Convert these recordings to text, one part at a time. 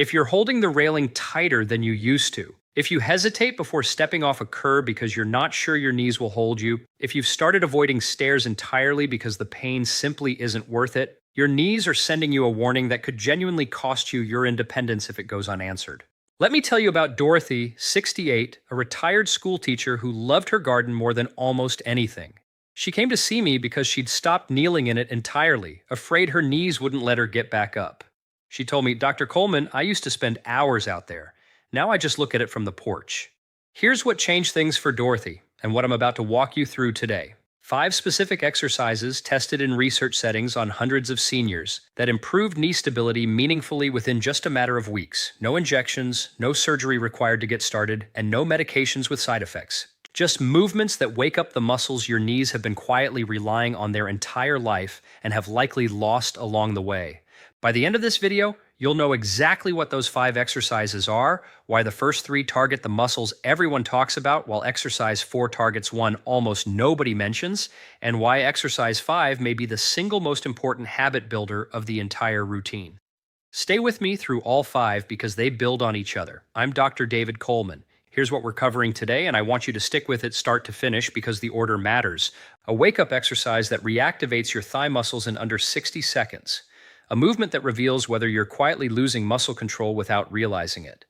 If you're holding the railing tighter than you used to, if you hesitate before stepping off a curb because you're not sure your knees will hold you, if you've started avoiding stairs entirely because the pain simply isn't worth it, your knees are sending you a warning that could genuinely cost you your independence if it goes unanswered. Let me tell you about Dorothy, 68, a retired schoolteacher who loved her garden more than almost anything. She came to see me because she'd stopped kneeling in it entirely, afraid her knees wouldn't let her get back up. She told me, "Dr. Coleman, I used to spend hours out there. Now I just look at it from the porch." Here's what changed things for Dorothy, and what I'm about to walk you through today. 5 specific exercises tested in research settings on hundreds of seniors that improved knee stability meaningfully within just a matter of weeks. No injections, no surgery required to get started, and no medications with side effects. Just movements that wake up the muscles your knees have been quietly relying on their entire life and have likely lost along the way. By the end of this video, you'll know exactly what those 5 exercises are, why the first 3 target the muscles everyone talks about, while exercise 4 targets one almost nobody mentions, and why exercise 5 may be the single most important habit builder of the entire routine. Stay with me through all 5 because they build on each other. I'm Dr. David Coleman. Here's what we're covering today, and I want you to stick with it start to finish because the order matters. A wake-up exercise that reactivates your thigh muscles in under 60 seconds. A movement that reveals whether you're quietly losing muscle control without realizing it.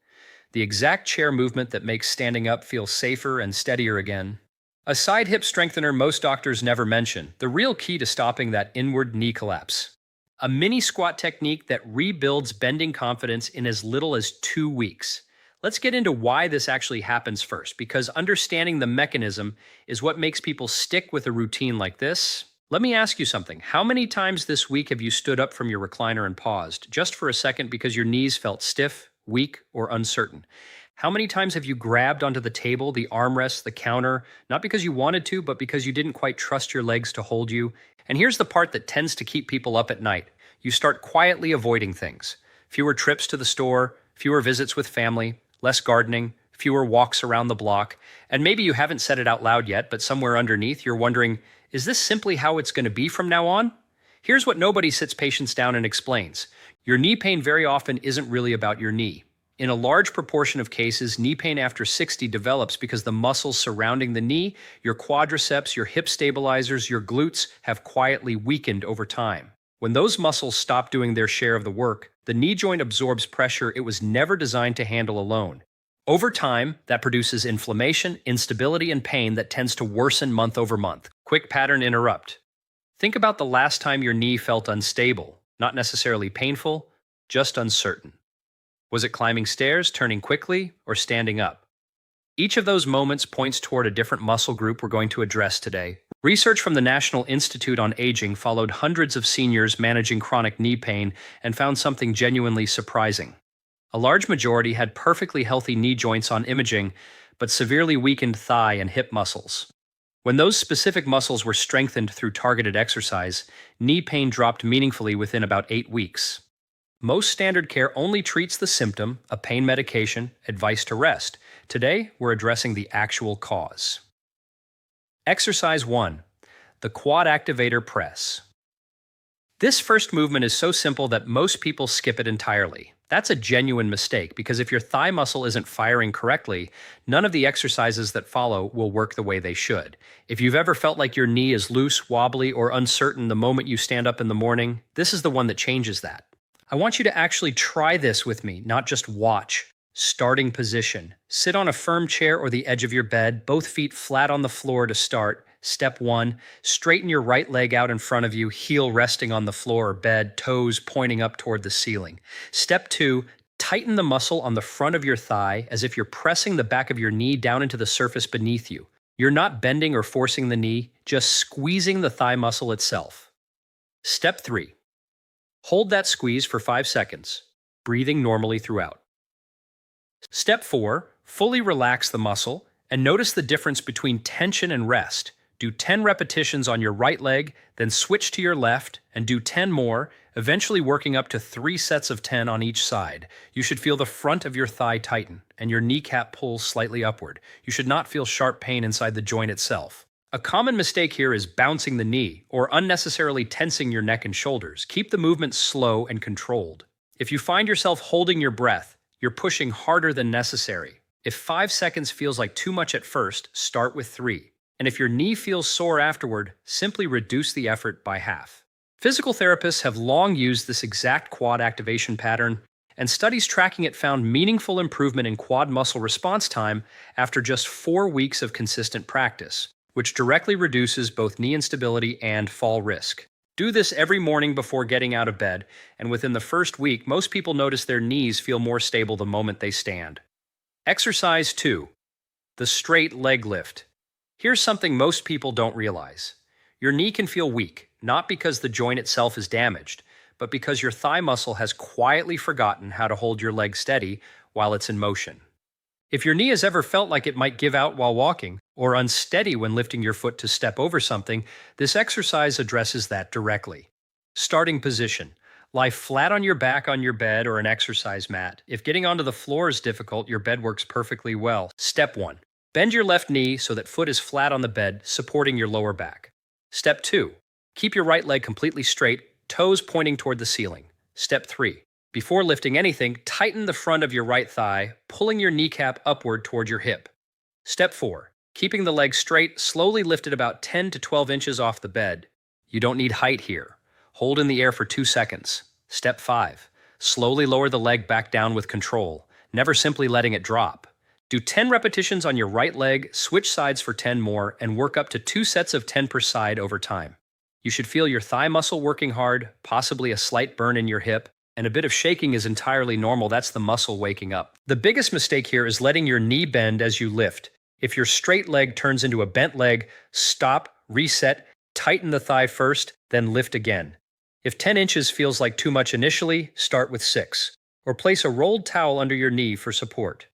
The exact chair movement that makes standing up feel safer and steadier again. A side hip strengthener most doctors never mention, the real key to stopping that inward knee collapse. A mini squat technique that rebuilds bending confidence in as little as 2 weeks. Let's get into why this actually happens first, because understanding the mechanism is what makes people stick with a routine like this. Let me ask you something. How many times this week have you stood up from your recliner and paused, just for a second because your knees felt stiff, weak, or uncertain? How many times have you grabbed onto the table, the armrest, the counter, not because you wanted to, but because you didn't quite trust your legs to hold you? And here's the part that tends to keep people up at night. You start quietly avoiding things. Fewer trips to the store, fewer visits with family, less gardening, fewer walks around the block, and maybe you haven't said it out loud yet, but somewhere underneath you're wondering, is this simply how it's going to be from now on? Here's what nobody sits patients down and explains. Your knee pain very often isn't really about your knee. In a large proportion of cases, knee pain after 60 develops because the muscles surrounding the knee, your quadriceps, your hip stabilizers, your glutes, have quietly weakened over time. When those muscles stop doing their share of the work, the knee joint absorbs pressure it was never designed to handle alone. Over time, that produces inflammation, instability, and pain that tends to worsen month over month. Quick pattern interrupt. Think about the last time your knee felt unstable, not necessarily painful, just uncertain. Was it climbing stairs, turning quickly, or standing up? Each of those moments points toward a different muscle group we're going to address today. Research from the National Institute on Aging followed hundreds of seniors managing chronic knee pain and found something genuinely surprising. A large majority had perfectly healthy knee joints on imaging, but severely weakened thigh and hip muscles. When those specific muscles were strengthened through targeted exercise, knee pain dropped meaningfully within about 8 weeks. Most standard care only treats the symptom, a pain medication, advice to rest. Today, we're addressing the actual cause. Exercise 1. The Quad Activator Press. This first movement is so simple that most people skip it entirely. That's a genuine mistake because if your thigh muscle isn't firing correctly, none of the exercises that follow will work the way they should. If you've ever felt like your knee is loose, wobbly, or uncertain the moment you stand up in the morning, this is the one that changes that. I want you to actually try this with me, not just watch. Starting position. Sit on a firm chair or the edge of your bed, both feet flat on the floor to start. Step 1, straighten your right leg out in front of you, heel resting on the floor or bed, toes pointing up toward the ceiling. Step 2, tighten the muscle on the front of your thigh as if you're pressing the back of your knee down into the surface beneath you. You're not bending or forcing the knee, just squeezing the thigh muscle itself. Step 3, hold that squeeze for 5 seconds, breathing normally throughout. Step 4, fully relax the muscle and notice the difference between tension and rest. Do 10 repetitions on your right leg, then switch to your left and do 10 more, eventually working up to 3 sets of 10 on each side. You should feel the front of your thigh tighten and your kneecap pulls slightly upward. You should not feel sharp pain inside the joint itself. A common mistake here is bouncing the knee or unnecessarily tensing your neck and shoulders. Keep the movement slow and controlled. If you find yourself holding your breath, you're pushing harder than necessary. If 5 seconds feels like too much at first, start with 3. And if your knee feels sore afterward, simply reduce the effort by half. Physical therapists have long used this exact quad activation pattern, and studies tracking it found meaningful improvement in quad muscle response time after just 4 weeks of consistent practice, which directly reduces both knee instability and fall risk. Do this every morning before getting out of bed, and within the first week, most people notice their knees feel more stable the moment they stand. Exercise 2. The straight leg lift. Here's something most people don't realize. Your knee can feel weak, not because the joint itself is damaged, but because your thigh muscle has quietly forgotten how to hold your leg steady while it's in motion. If your knee has ever felt like it might give out while walking, or unsteady when lifting your foot to step over something, this exercise addresses that directly. Starting position. Lie flat on your back on your bed or an exercise mat. If getting onto the floor is difficult, your bed works perfectly well. Step 1. Bend your left knee so that foot is flat on the bed, supporting your lower back. Step 2. Keep your right leg completely straight, toes pointing toward the ceiling. Step 3. Before lifting anything, tighten the front of your right thigh, pulling your kneecap upward toward your hip. Step 4. Keeping the leg straight, slowly lift it about 10 to 12 inches off the bed. You don't need height here. Hold in the air for 2 seconds. Step 5. Slowly lower the leg back down with control, never simply letting it drop. Do 10 repetitions on your right leg, switch sides for 10 more, and work up to 2 sets of 10 per side over time. You should feel your thigh muscle working hard, possibly a slight burn in your hip, and a bit of shaking is entirely normal. That's the muscle waking up. The biggest mistake here is letting your knee bend as you lift. If your straight leg turns into a bent leg, stop, reset, tighten the thigh first, then lift again. If 10 inches feels like too much initially, start with 6, or place a rolled towel under your knee for support.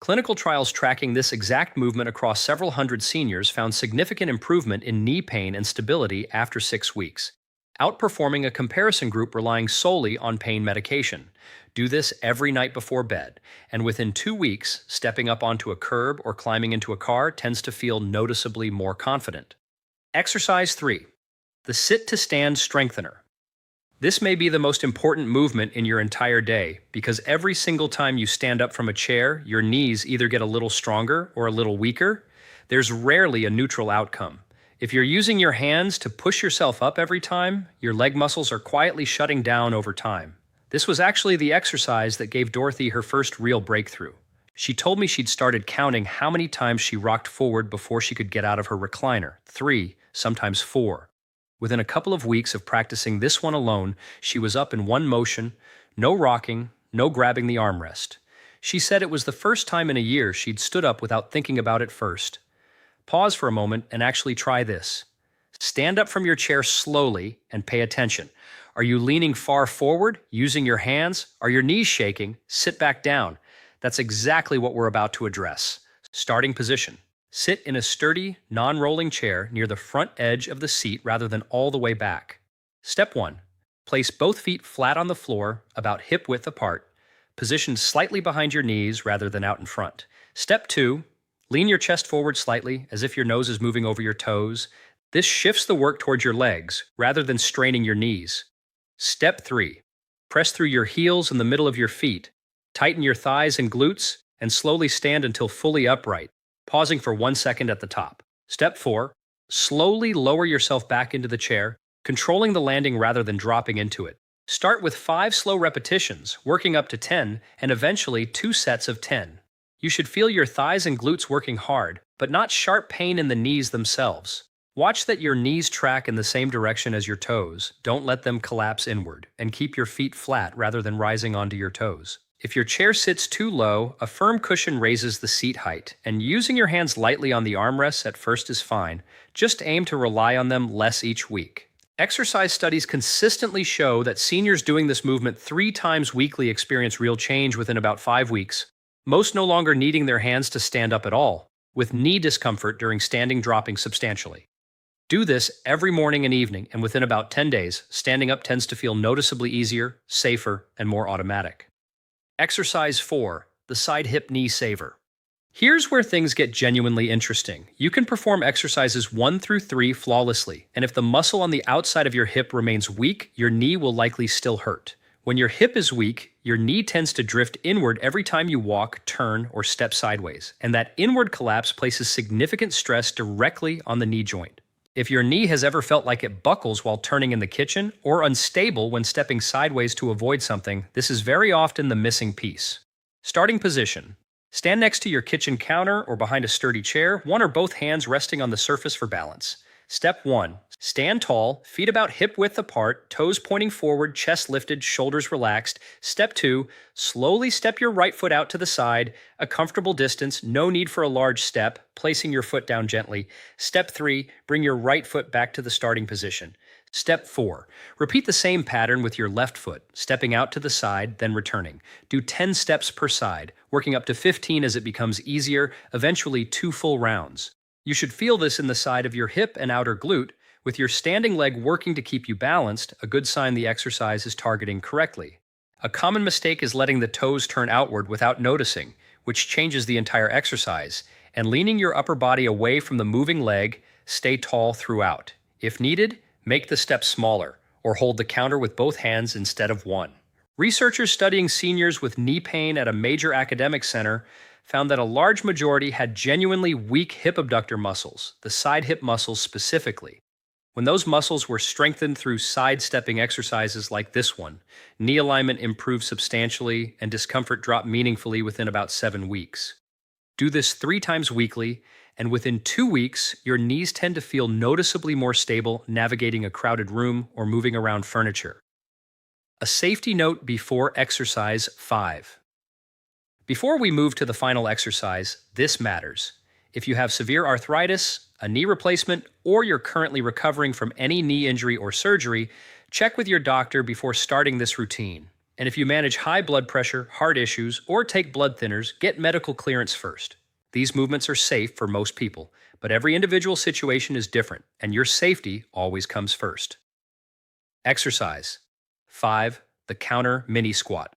Clinical trials tracking this exact movement across several hundred seniors found significant improvement in knee pain and stability after 6 weeks, outperforming a comparison group relying solely on pain medication. Do this every night before bed, and within 2 weeks, stepping up onto a curb or climbing into a car tends to feel noticeably more confident. Exercise 3. The sit-to-stand strengthener. This may be the most important movement in your entire day because every single time you stand up from a chair, your knees either get a little stronger or a little weaker. There's rarely a neutral outcome. If you're using your hands to push yourself up every time, your leg muscles are quietly shutting down over time. This was actually the exercise that gave Dorothy her first real breakthrough. She told me she'd started counting how many times she rocked forward before she could get out of her recliner. 3, sometimes 4. Within a couple of weeks of practicing this one alone, she was up in one motion, no rocking, no grabbing the armrest. She said it was the first time in a year she'd stood up without thinking about it first. Pause for a moment and actually try this. Stand up from your chair slowly and pay attention. Are you leaning far forward, using your hands? Are your knees shaking? Sit back down. That's exactly what we're about to address. Starting position. Sit in a sturdy, non-rolling chair near the front edge of the seat rather than all the way back. Step 1. Place both feet flat on the floor, about hip-width apart, positioned slightly behind your knees rather than out in front. Step 2. Lean your chest forward slightly, as if your nose is moving over your toes. This shifts the work towards your legs, rather than straining your knees. Step 3. Press through your heels in the middle of your feet. Tighten your thighs and glutes, and slowly stand until fully upright, pausing for 1 second at the top. Step 4. Slowly lower yourself back into the chair, controlling the landing rather than dropping into it. Start with 5 slow repetitions, working up to 10, and eventually 2 sets of 10. You should feel your thighs and glutes working hard, but not sharp pain in the knees themselves. Watch that your knees track in the same direction as your toes. Don't let them collapse inward, and keep your feet flat rather than rising onto your toes. If your chair sits too low, a firm cushion raises the seat height, and using your hands lightly on the armrests at first is fine. Just aim to rely on them less each week. Exercise studies consistently show that seniors doing this movement 3 times weekly experience real change within about 5 weeks, most no longer needing their hands to stand up at all, with knee discomfort during standing dropping substantially. Do this every morning and evening, and within about 10 days, standing up tends to feel noticeably easier, safer, and more automatic. Exercise 4. The side hip knee saver. Here's where things get genuinely interesting. You can perform exercises 1 through 3 flawlessly, and if the muscle on the outside of your hip remains weak, your knee will likely still hurt. When your hip is weak, your knee tends to drift inward every time you walk, turn, or step sideways, and that inward collapse places significant stress directly on the knee joint. If your knee has ever felt like it buckles while turning in the kitchen, or unstable when stepping sideways to avoid something, this is very often the missing piece. Starting position. Stand next to your kitchen counter or behind a sturdy chair, one or both hands resting on the surface for balance. Step 1. Stand tall, feet about hip width apart, toes pointing forward, chest lifted, shoulders relaxed. Step 2. Slowly step your right foot out to the side, a comfortable distance, no need for a large step, placing your foot down gently. Step 3. Bring your right foot back to the starting position. Step 4. Repeat the same pattern with your left foot, stepping out to the side, then returning. Do 10 steps per side, working up to 15 as it becomes easier, eventually 2 full rounds. You should feel this in the side of your hip and outer glute, with your standing leg working to keep you balanced, a good sign the exercise is targeting correctly. A common mistake is letting the toes turn outward without noticing, which changes the entire exercise, and leaning your upper body away from the moving leg, stay tall throughout. If needed, make the step smaller, or hold the counter with both hands instead of one. Researchers studying seniors with knee pain at a major academic center found that a large majority had genuinely weak hip abductor muscles, the side hip muscles specifically. When those muscles were strengthened through side-stepping exercises like this one, knee alignment improved substantially and discomfort dropped meaningfully within about 7 weeks. Do this 3 times weekly, and within 2 weeks, your knees tend to feel noticeably more stable navigating a crowded room or moving around furniture. A safety note before exercise 5. Before we move to the final exercise, this matters. If you have severe arthritis, a knee replacement, or you're currently recovering from any knee injury or surgery, check with your doctor before starting this routine. And if you manage high blood pressure, heart issues, or take blood thinners, get medical clearance first. These movements are safe for most people, but every individual situation is different, and your safety always comes first. Exercise 5. The counter mini squat.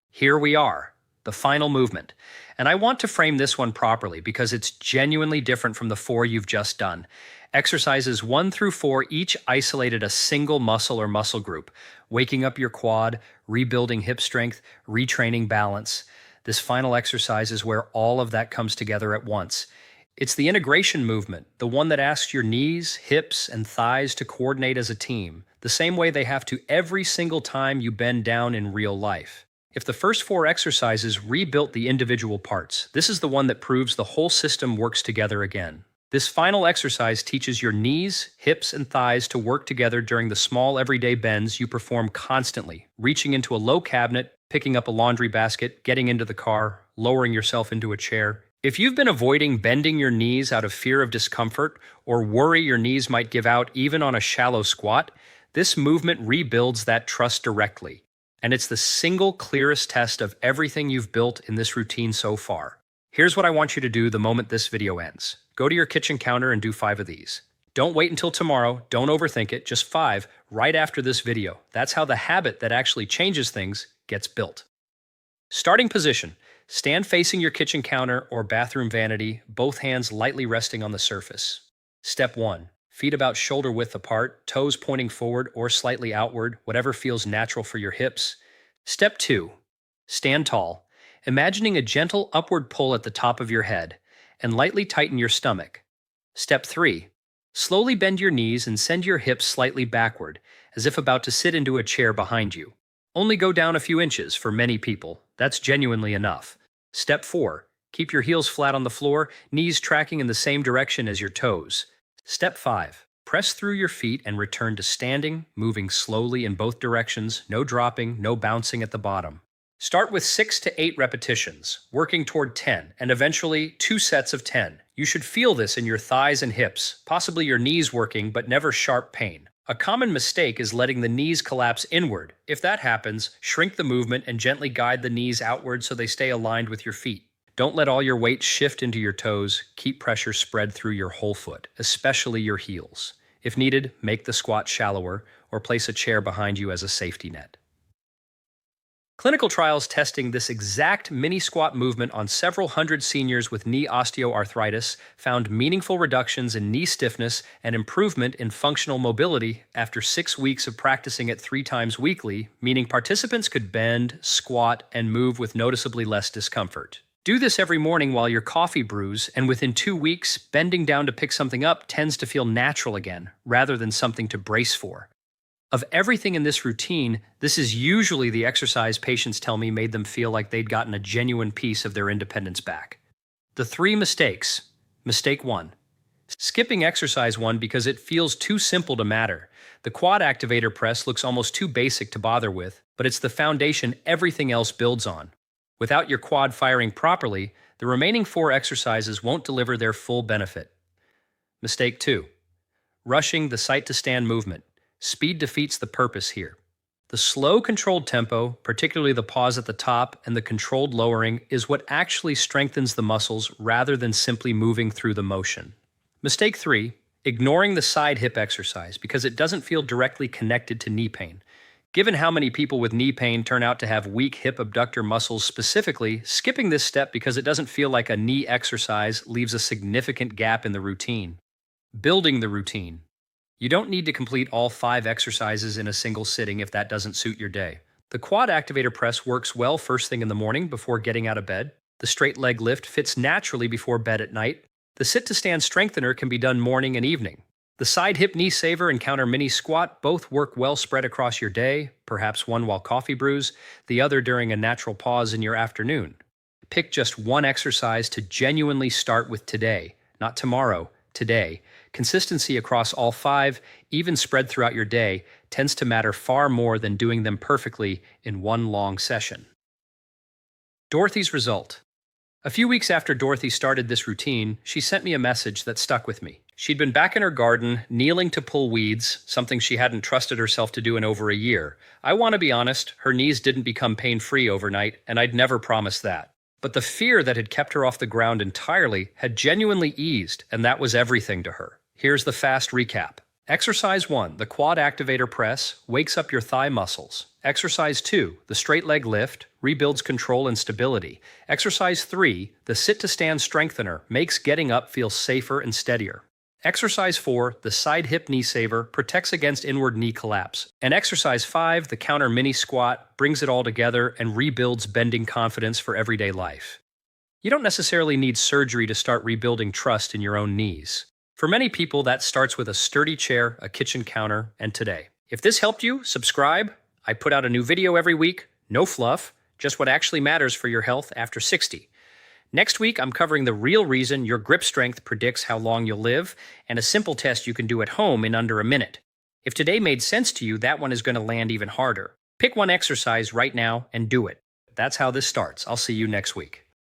Here we are, the final movement. And I want to frame this one properly because it's genuinely different from the 4 you've just done. Exercises 1 through 4 each isolated a single muscle or muscle group, waking up your quad, rebuilding hip strength, retraining balance. This final exercise is where all of that comes together at once. It's the integration movement, the one that asks your knees, hips, and thighs to coordinate as a team, the same way they have to every single time you bend down in real life. If the first 4 exercises rebuilt the individual parts, this is the one that proves the whole system works together again. This final exercise teaches your knees, hips, and thighs to work together during the small everyday bends you perform constantly, reaching into a low cabinet, picking up a laundry basket, getting into the car, lowering yourself into a chair. If you've been avoiding bending your knees out of fear of discomfort or worry your knees might give out even on a shallow squat, this movement rebuilds that trust directly. And it's the single clearest test of everything you've built in this routine so far. Here's what I want you to do the moment this video ends. Go to your kitchen counter and do 5 of these. Don't wait until tomorrow, don't overthink it, just 5 right after this video. That's how the habit that actually changes things gets built. Starting position. Stand facing your kitchen counter or bathroom vanity, both hands lightly resting on the surface. Step 1. Feet about shoulder width apart, toes pointing forward or slightly outward, whatever feels natural for your hips. Step 2. Stand tall, imagining a gentle upward pull at the top of your head, and lightly tighten your stomach. Step 3. Slowly bend your knees and send your hips slightly backward, as if about to sit into a chair behind you. Only go down a few inches for many people. That's genuinely enough. Step 4. Keep your heels flat on the floor, knees tracking in the same direction as your toes. Step 5. Press through your feet and return to standing, moving slowly in both directions, no dropping, no bouncing at the bottom. Start with 6 to 8 repetitions, working toward 10, and eventually 2 sets of 10. You should feel this in your thighs and hips, possibly your knees working, but never sharp pain. A common mistake is letting the knees collapse inward. If that happens, shrink the movement and gently guide the knees outward so they stay aligned with your feet. Don't let all your weight shift into your toes. Keep pressure spread through your whole foot, especially your heels. If needed, make the squat shallower or place a chair behind you as a safety net. Clinical trials testing this exact mini squat movement on several hundred seniors with knee osteoarthritis found meaningful reductions in knee stiffness and improvement in functional mobility after 6 weeks of practicing it 3 times weekly, meaning participants could bend, squat, and move with noticeably less discomfort. Do this every morning while your coffee brews, and within 2 weeks, bending down to pick something up tends to feel natural again, rather than something to brace for. Of everything in this routine, this is usually the exercise patients tell me made them feel like they'd gotten a genuine piece of their independence back. The 3 mistakes. Mistake 1. Skipping exercise 1 because it feels too simple to matter. The quad activator press looks almost too basic to bother with, but it's the foundation everything else builds on. Without your quad firing properly, the remaining 4 exercises won't deliver their full benefit. Mistake 2. Rushing the sight-to-stand movement. Speed defeats the purpose here. The slow, controlled tempo, particularly the pause at the top and the controlled lowering, is what actually strengthens the muscles rather than simply moving through the motion. Mistake 3. Ignoring the side hip exercise because it doesn't feel directly connected to knee pain. Given how many people with knee pain turn out to have weak hip abductor muscles specifically, skipping this step because it doesn't feel like a knee exercise leaves a significant gap in the routine. Building the routine. You don't need to complete all 5 exercises in a single sitting if that doesn't suit your day. The quad activator press works well first thing in the morning before getting out of bed. The straight leg lift fits naturally before bed at night. The sit-to-stand strengthener can be done morning and evening. The side hip knee saver and counter mini squat both work well spread across your day, perhaps one while coffee brews, the other during a natural pause in your afternoon. Pick just one exercise to genuinely start with today, not tomorrow, today. Consistency across all 5, even spread throughout your day, tends to matter far more than doing them perfectly in one long session. Dorothy's result. A few weeks after Dorothy started this routine, she sent me a message that stuck with me. She'd been back in her garden, kneeling to pull weeds, something she hadn't trusted herself to do in over a year. I want to be honest, her knees didn't become pain-free overnight, and I'd never promised that. But the fear that had kept her off the ground entirely had genuinely eased, and that was everything to her. Here's the fast recap. Exercise 1, the quad activator press, wakes up your thigh muscles. Exercise 2, the straight leg lift, rebuilds control and stability. Exercise 3, the sit-to-stand strengthener, makes getting up feel safer and steadier. Exercise 4, the side hip knee saver, protects against inward knee collapse. And exercise 5, the counter mini squat, brings it all together and rebuilds bending confidence for everyday life. You don't necessarily need surgery to start rebuilding trust in your own knees. For many people, that starts with a sturdy chair, a kitchen counter, and today. If this helped you, subscribe. I put out a new video every week. No fluff, just what actually matters for your health after 60. Next week, I'm covering the real reason your grip strength predicts how long you'll live, and a simple test you can do at home in under a minute. If today made sense to you, that one is going to land even harder. Pick one exercise right now and do it. That's how this starts. I'll see you next week.